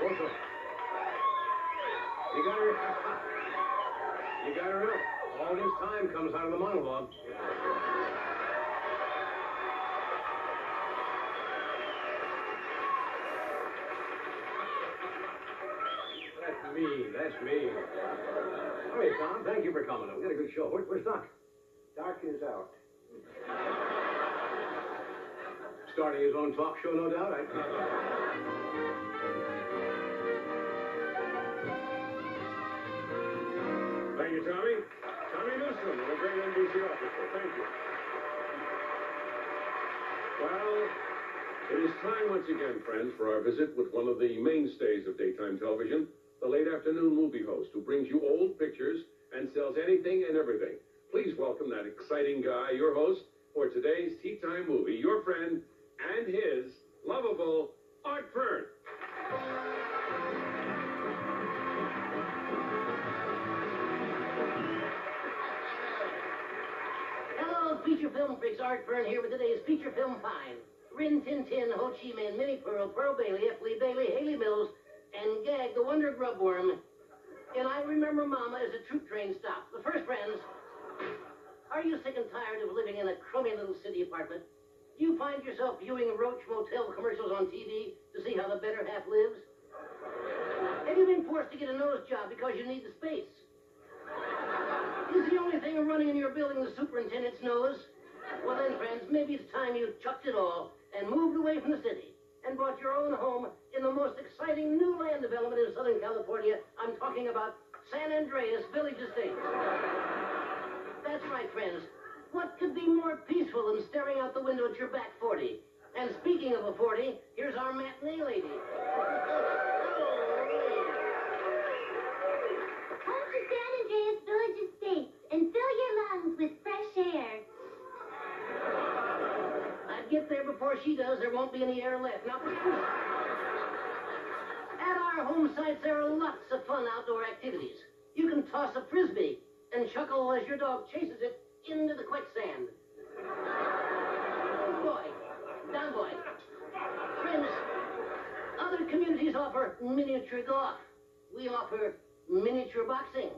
Also, you got her. You got her up. All this time comes out of the monologue. That's me. All right, Tom, thank you for coming. We got a good show. Where's Doc? Doc is out. Starting his own talk show, no doubt. Thank you, Tommy. Tommy Newsom, a great NBC officer. Thank you. Well, it is time once again, friends, for our visit with one of the mainstays of daytime television, the late afternoon movie host who brings you old pictures and sells anything and everything. Please welcome that exciting guy, your host, for today's Tea Time movie, your friend and his lovable Art Fern. Hello, feature film freaks. Art Fern here with today's feature film find. Rin Tin Tin, Ho Chi Minh, Minnie Pearl, Pearl Bailey, F. Lee Bailey, Haley Mills, and Gag, the Wonder Grubworm. And I Remember Mama as a troop train stop. The first, friends, are you sick and tired of living in a crummy little city apartment? Do you find yourself viewing Roach Motel commercials on TV to see how the better half lives? Have you been forced to get a nose job because you need the space? Is the only thing running in your building the superintendent's nose? Well then, friends, maybe it's time you chucked it all and moved away from the city and bought your own home in the most exciting new land development in Southern California. I'm talking about San Andreas Village Estate. That's right, friends. What could be more peaceful than staring out the window at your back 40? And speaking of a 40, here's our matinee lady. Come to San Andreas Village Estate and fill your lungs with fresh air. I'd get there before she does. There won't be any air left. Now, at our home sites, there are lots of fun outdoor activities. You can toss a frisbee and chuckle as your dog chases it into the quicksand. Boy, down boy. Friends, other communities offer miniature golf. We offer miniature boxing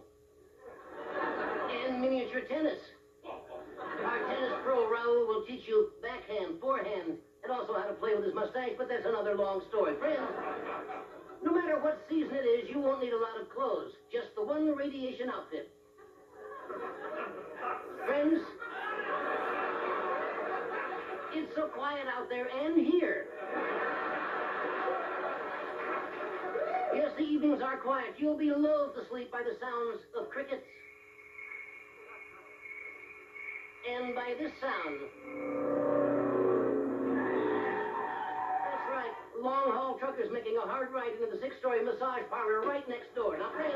and miniature tennis. Our tennis pro, Raul, will teach you backhand, forehand, and also how to play with his mustache, but that's another long story. Friends, no matter what season it is, you won't need a lot of clothes. Just the one radiation outfit. Friends, it's so quiet out there and here. Yes, the evenings are quiet. You'll be lulled to sleep by the sounds of crickets. And by this sound. That's right, long-haul truckers making a hard right into the 6-story massage parlor right next door. Now, friends,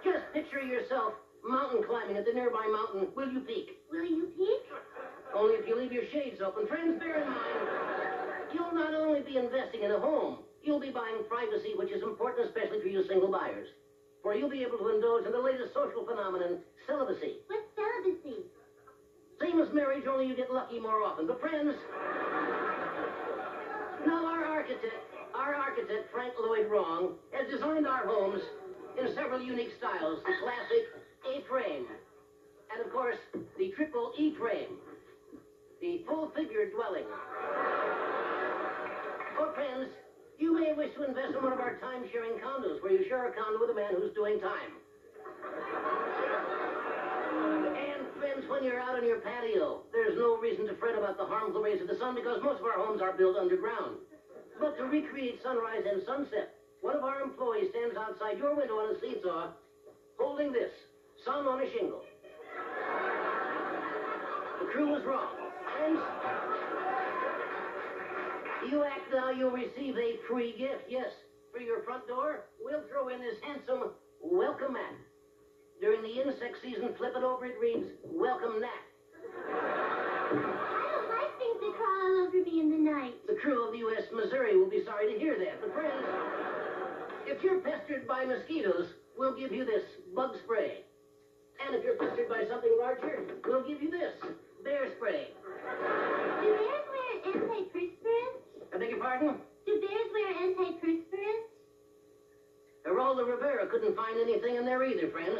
just picture yourself mountain climbing at the nearby mountain. Will you peek? Will you peek? Only if you leave your shades open. Friends, bear in mind, you'll not only be investing in a home, you'll be buying privacy, which is important especially for you single buyers. For you'll be able to indulge in the latest social phenomenon, celibacy. What's celibacy? Same as marriage, only you get lucky more often. But friends, now our architect, Frank Lloyd Wrong, has designed our homes in several unique styles. The classic A-frame, and of course, the triple E-frame, the full-figured dwelling. Or friends, you may wish to invest in one of our time-sharing condos, where you share a condo with a man who's doing time. And friends, when you're out on your patio, there's no reason to fret about the harmful rays of the sun because most of our homes are built underground. But to recreate sunrise and sunset, one of our employees stands outside your window on a seesaw, holding this, sun on a shingle. The crew was wrong. Friends, you act now, you'll receive a free gift. Yes, for your front door, we'll throw in this handsome welcome mat. During the insect season, flip it over, it reads, welcome gnat. I don't like things that crawl all over me in the night. The crew of the U.S. Missouri will be sorry to hear that. But friends, if you're pestered by mosquitoes, we'll give you this bug spray. And if you're pestered by something larger, we'll give you this bear spray. Do bears wear antiperspirant? I beg your pardon? Do bears wear antiperspirant? in there either, friends.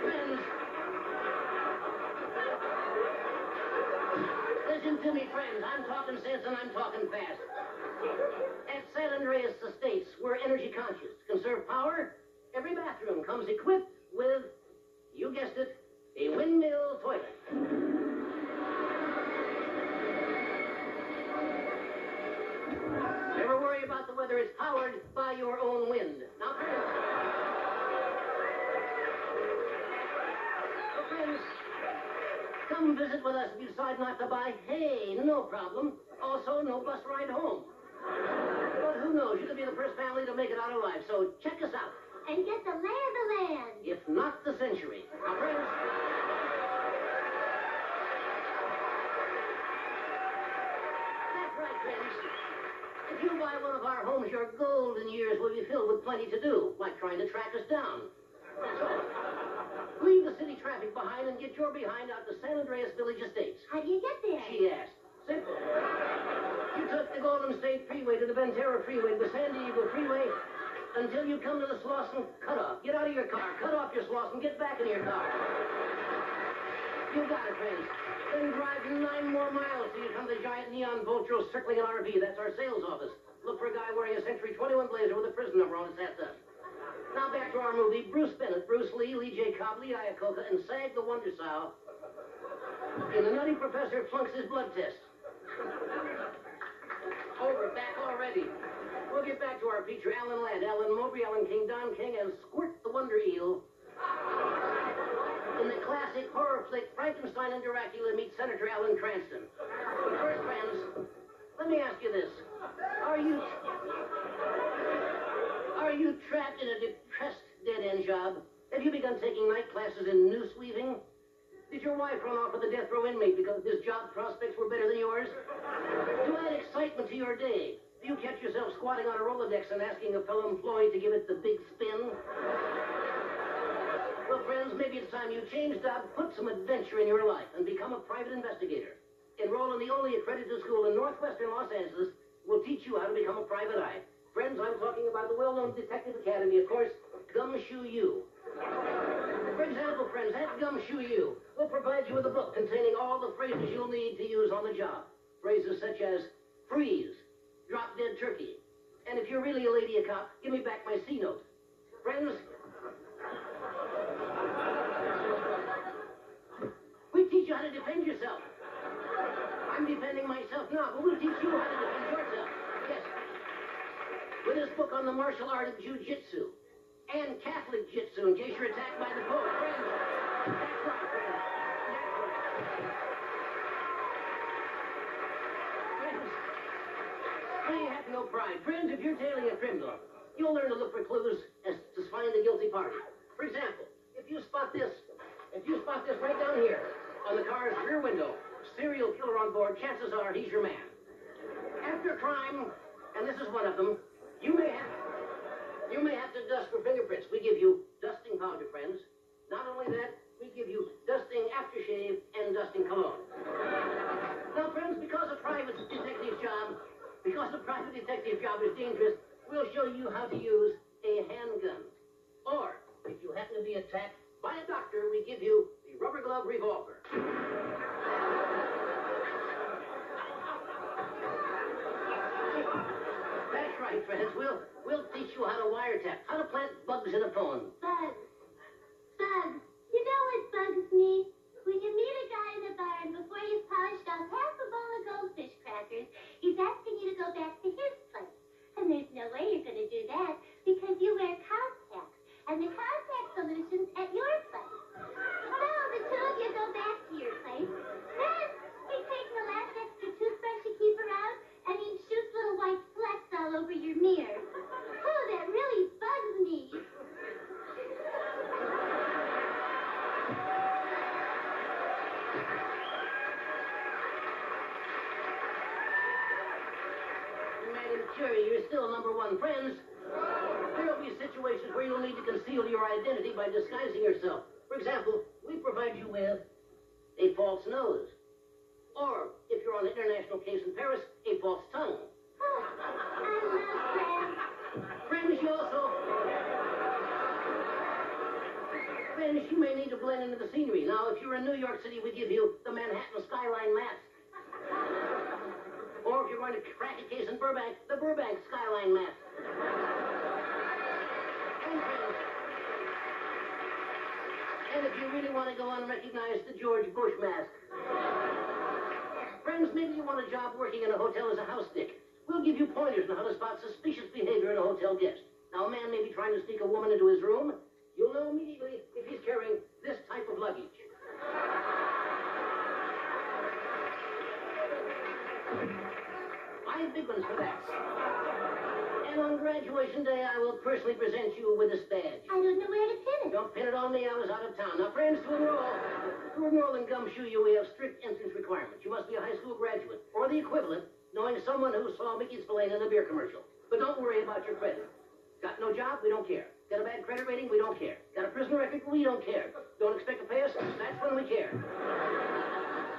Friends, listen to me, friends. I'm talking sense and I'm talking fast. At San Andreas Estates, we're energy conscious. To conserve power, every bathroom comes equipped with, you guessed it, a windmill toilet. Never worry about the weather. It's powered by your own wind. Now, friends, come visit with us if you decide not to buy. Hey, no problem. Also, no bus ride home. But who knows? You could be the first family to make it out alive. So check us out. And get the lay of the land. If not the century. Now, friends. That's right, friends. If you buy one of our homes, your golden years will be filled with plenty to do, like trying to track us down. So, leave the city traffic behind and get your behind out to San Andreas Village Estates. How do you get there? She asked. Simple. You took the Golden State Freeway to the Ventura Freeway, the San Diego Freeway, until you come to the Slauson cutoff. Get out of your car, cut off your Slauson, get back in your car. You got it, friends. Then drive 9 more miles till you come to the giant neon Voltro circling an RV. That's our sales office. Look for a guy wearing a Century 21 blazer with a prison number on his hat. Now back to our movie. Bruce Bennett, Bruce Lee, Lee J. Cobb, Lee Iacocca, and Sag the Wonder Sow. And the Nutty Professor flunks his blood test. Over, back already. We'll get back to our feature. Alan Ladd, Alan Mobley, Alan King, Don King, and Squirt the Wonder Eel. In the classic horror flick, Frankenstein and Dracula meet Senator Alan Cranston. First, friends, let me ask you this. Are you trapped in a depressed dead-end job? Have you begun taking night classes in noose weaving? Did your wife run off with a death row inmate because his job prospects were better than yours? To add excitement to your day, do you catch yourself squatting on a Rolodex and asking a fellow employee to give it the big spin? Well, friends, maybe it's time you change job, put some adventure in your life, and become a private investigator. Enroll in the only accredited school in northwestern Los Angeles will teach you how to become a private eye. Friends, I'm talking about the well-known Detective Academy, of course, Gumshoe U. For example, friends, at Gumshoe U, we'll provide you with a book containing all the phrases you'll need to use on the job. Phrases such as freeze, drop dead turkey, and if you're really a lady a cop, give me back my C-note. Friends, we teach you how to defend yourself. I'm defending myself now, but we'll teach you how to defend yourself. Yes. With this book on the martial art of jiu-jitsu and Catholic jitsu in case you're attacked by the Pope. Friends, that's right, friends. Friends, we have no pride. Friends, if you're tailing a criminal, you'll learn to look for clues as to find the guilty party. For example, if you spot this right down here on the car's rear window, serial killer on board, chances are he's your man. After a crime, and this is one of them, you may have to dust for fingerprints. We give you dusting powder, friends. Not only that, we give you dusting aftershave and dusting cologne. Now, friends, because a private detective job is dangerous, we'll show you how to use a handgun. Or, if you happen to be attacked by a doctor, we give you the rubber glove revolver. That's right, friends. We'll teach you how to wiretap, how to plant bugs in a phone. Bugs. Bugs. You know what bugs me? When you meet a guy in the barn before you've polished off half a bowl of goldfish crackers, he's asking you to go back to his place. And there's no way you're going to do that because you wear contacts. And the contact solution's at your place. So the two of you go back to your place. Then he takes the last extra toothbrush you keep around and he shoots little white flecks all over your mirror. Oh, that really bugs me. Madam Curie, you're still number one. Friends, there will be situations where you'll need to conceal your identity by disguising yourself. For example, we provide you with a false nose, Or, if you're on an international case in Paris, a false tongue. Oh, I love friends. Friends, you also... Friends, you may need to blend into the scenery. Now, if you're in New York City, we give you the Manhattan skyline mask. Or if you're going to crack a case in Burbank, the Burbank skyline mask. And if you really want to go unrecognized, the George Bush mask. Friends, maybe you want a job working in a hotel as a house dick. We'll give you pointers on how to spot suspicious behavior in a hotel guest. Now, a man may be trying to sneak a woman into his room. You'll know immediately if he's carrying this type of luggage. I have big ones for that. And on graduation day, I will personally present you with this badge. I don't know where to pin it. Don't pin it on me, I was out of town. Now, friends, to enroll in gumshoe you, we have strict entrance requirements. You must be a high school graduate, or the equivalent, knowing someone who saw Mickey Spillane in a beer commercial. But don't worry about your credit. Got no job? We don't care. Got a bad credit rating? We don't care. Got a prison record? We don't care. Don't expect to pay us? That's when we care.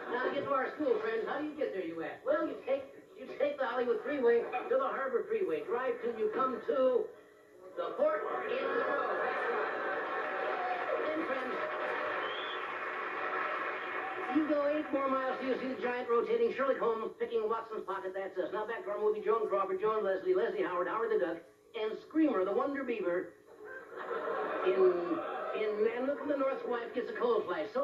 Now, to get to our school, friends, how do you get there, you ask? Well, you take the Hollywood Freeway to the Harvard Freeway. Drive till you come to the fork in the road. Then, friends, you go 8 more miles till you see the giant rotating Sherlock Holmes picking Watson's pocket. That's us. Now back to our movie Joan Crawford, Joan Leslie, Leslie Howard, Howard the Duck, and Screamer, the Wonder Beaver, in Man Look in the North's Wife Gets a Cold Flash. So